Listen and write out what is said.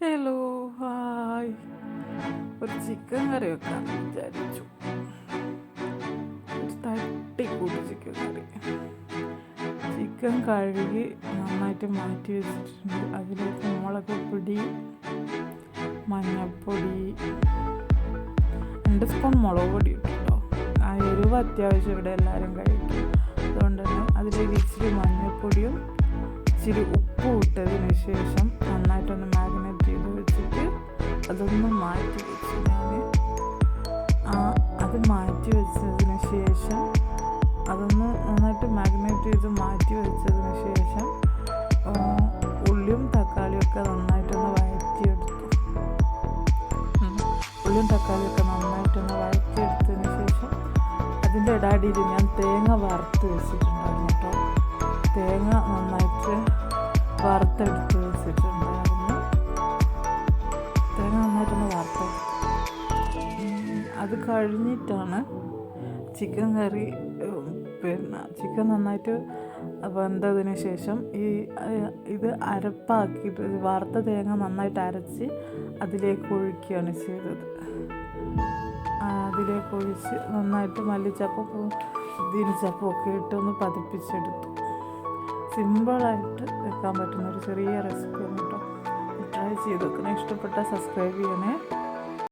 Hello, hi. ഒരു chicken കറി വെക്കാമെന്ന് വിചാരിച്ചു. ഒരു തട്ടിക്കൂട്ട് ചിക്കൻ കറി. ചിക്കൻ കഴുകി നന്നായിട്ട് മാറ്റി വെച്ചിട്ടുണ്ട്. അതിലേക്ക് മുളക് പൊടി, മഞ്ഞൾപ്പൊടി, 2 സ്പൂൺ മുളക് പൊടി ഇട്ടു കേട്ടോ. ആ എരിവ് അത്യാവശ്യം ഇവിടെ എല്ലാവരും കഴിക്കും. അതുകൊണ്ട് തന്നെ അതിലേക്ക് ഇച്ചിരി മഞ്ഞൾപ്പൊടിയും ഇച്ചിരി ഉപ്പും ഇട്ടതിന് ശേഷം നന്നായിട്ടൊന്ന് മാഗ്നേറ്റ് ചെയ്ത് വെച്ചിട്ട് അതൊന്ന് മാറ്റി വെച്ചു. അത് മാറ്റി വെച്ചതിന് ശേഷം അതൊന്ന് നന്നായിട്ട് മാഗ്നേറ്റ് ചെയ്ത് മാറ്റി വെച്ചതിന് ശേഷം ഉള്ളിയും തക്കാളിയൊക്കെ നന്നായിട്ടൊന്ന് വഴറ്റിയെടുത്തു. ഉള്ളിയും തക്കാളിയൊക്കെ നന്നായിട്ടൊന്ന് വഴറ്റിയെടുത്തതിന് ശേഷം അതിൻ്റെ ഇടയിൽ ഞാൻ തേങ്ങ വറുത്ത് വെച്ചിട്ടുണ്ടായിരുന്നു കേട്ടോ. തേങ്ങ നന്നായിട്ട് വറുത്തെടുത്ത് വെച്ചിട്ടുണ്ടായിരുന്നു. തേങ്ങ നന്നായിട്ടൊന്ന് വറുത്തെടുത്തു. അത് കഴിഞ്ഞിട്ടാണ് ചിക്കൻ കറി. ചിക്കൻ നന്നായിട്ട് വെന്തതിന് ശേഷം ഇത് അരപ്പാക്കിയിട്ട് വറുത്ത തേങ്ങ നന്നായിട്ട് അരച്ച് അതിലേക്ക് ഒഴിക്കുകയാണ് ചെയ്തത്. അതിലേക്ക് ഒഴിച്ച് നന്നായിട്ട് മല്ലിച്ചപ്പും ദിനിച്ചപ്പും ഒക്കെ ഇട്ടൊന്ന് പതിപ്പിച്ചെടുത്തു. സിമ്പിളായിട്ട് വെക്കാൻ പറ്റുന്ന ഒരു ചെറിയ റെസിപ്പിയാണ് കേട്ടോ. ട്രൈ ചെയ്ത് നോക്കണം. ഇഷ്ടപ്പെട്ടാൽ സബ്സ്ക്രൈബ് ചെയ്യണേ.